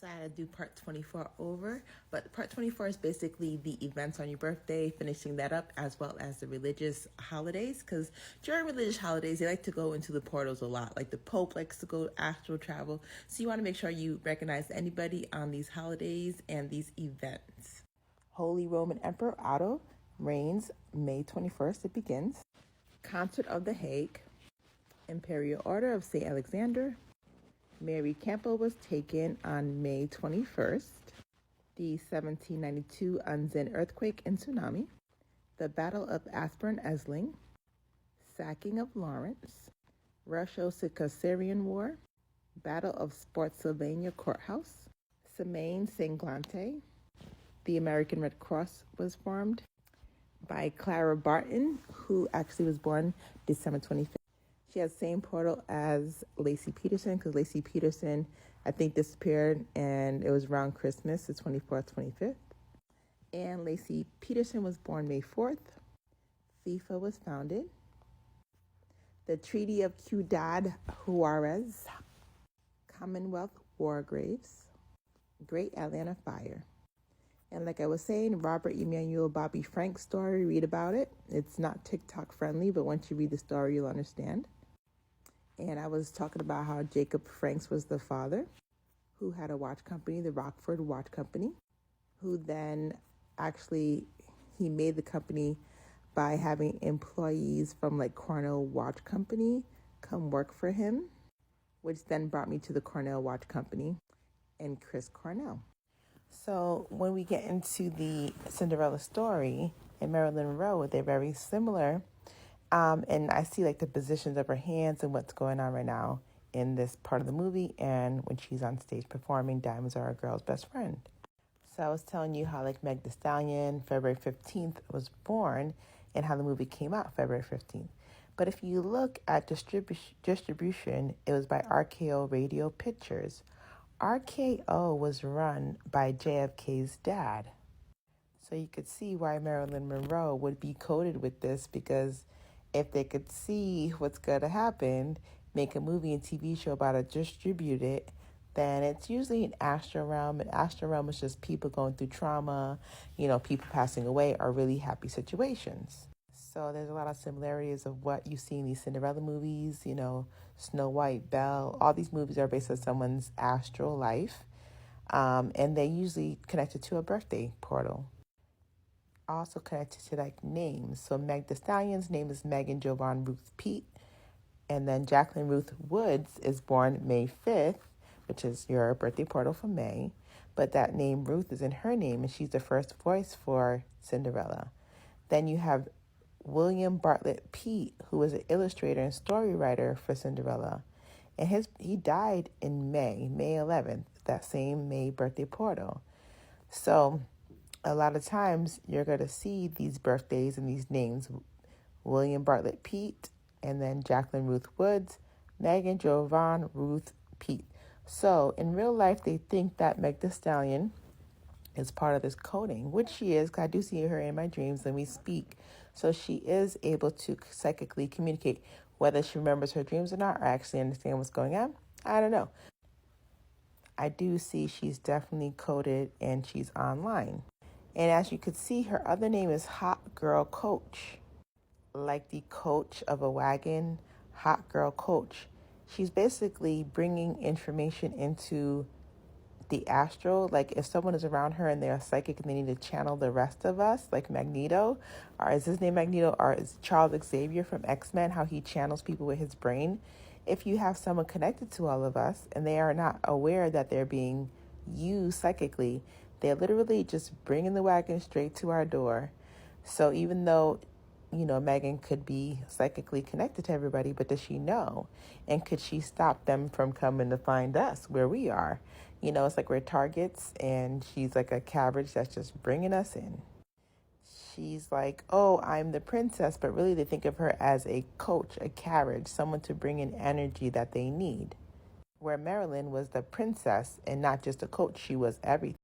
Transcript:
So I had to do part 24 over, but part 24 is basically the events on your birthday, finishing that up, as well as the religious holidays, because during religious holidays, they like to go into the portals a lot. Like the Pope likes to go astral travel, so you want to make sure you recognize anybody on these holidays and these events. Holy Roman Emperor Otto reigns May 21st, it begins. Concert of the Hague, Imperial Order of St. Alexander, Mary Campbell was taken on May 21st. The 1792 Anzin earthquake and tsunami. The Battle of Aspern-Essling. Sacking of Lawrence. Russo-Circassian War. Battle of Spotsylvania Courthouse. Semaine Sanglante. The American Red Cross was formed by Clara Barton, who actually was born December 25th. She has the same portal as Lacey Peterson, because Lacey Peterson, I think, disappeared, and it was around Christmas, the 24th, 25th. And Lacey Peterson was born May 4th. FIFA was founded. The Treaty of Ciudad Juarez. Commonwealth War Graves. Great Atlanta Fire. And like I was saying, Robert Emanuel Bobby Frank's story, read about it. It's not TikTok friendly, but once you read the story, you'll understand. And I was talking about how Jacob Franks was the father who had a watch company, the Rockford Watch Company, who then actually, he made the company by having employees from like Cornell Watch Company come work for him, which then brought me to the Cornell Watch Company and Chris Cornell. So when we get into the Cinderella story and Marilyn Monroe, they're very similar. And I see like the positions of her hands and what's going on right now in this part of the movie and when she's on stage performing Diamonds Are a Girl's Best Friend. So I was telling you how like Meg Thee Stallion, February 15th, was born and how the movie came out February 15th. But if you look at distribution, it was by RKO Radio Pictures. RKO was run by JFK's dad. So you could see why Marilyn Monroe would be coded with this, because if they could see what's going to happen, make a movie and TV show about it, distribute it, then it's usually an astral realm. And astral realm is just people going through trauma, people passing away, or really happy situations. So there's a lot of similarities of what you see in these Cinderella movies, Snow White, Belle. All these movies are based on someone's astral life. And they usually connected to a birthday portal. Also connected to like names. So Meg Thee Stallion's name is Megan Jovan Ruth Pete. And then Jacqueline Ruth Woods is born May 5th, which is your birthday portal for May. But that name Ruth is in her name, and she's the first voice for Cinderella. Then you have William Bartlett Pete, who was an illustrator and story writer for Cinderella. And he died in May 11th, that same May birthday portal. So a lot of times you're going to see these birthdays and these names, William Bartlett Pete, and then Jacqueline Ruth Woods, Megan Jovan Ruth Pete. So in real life, they think that Meg Thee Stallion is part of this coding, which she is, because I do see her in my dreams and we speak. So she is able to psychically communicate. Whether she remembers her dreams or not, or actually understand what's going on, I don't know. I do see she's definitely coded and she's online. And as you could see, her other name is Hot Girl Coach. Like the coach of a wagon, Hot Girl Coach. She's basically bringing information into the astral. Like if someone is around her and they're psychic and they need to channel the rest of us, like Magneto, or is his name Magneto, or is Charles Xavier from X-Men, how he channels people with his brain. If you have someone connected to all of us and they are not aware that they're being used psychically, they're literally just bringing the wagon straight to our door. So even though, Megan could be psychically connected to everybody, but does she know? And could she stop them from coming to find us where we are? It's like we're targets, and she's like a cabbage that's just bringing us in. She's like, oh, I'm the princess, but really they think of her as a coach, a carriage, someone to bring in energy that they need. Where Marilyn was the princess and not just a coach, she was everything.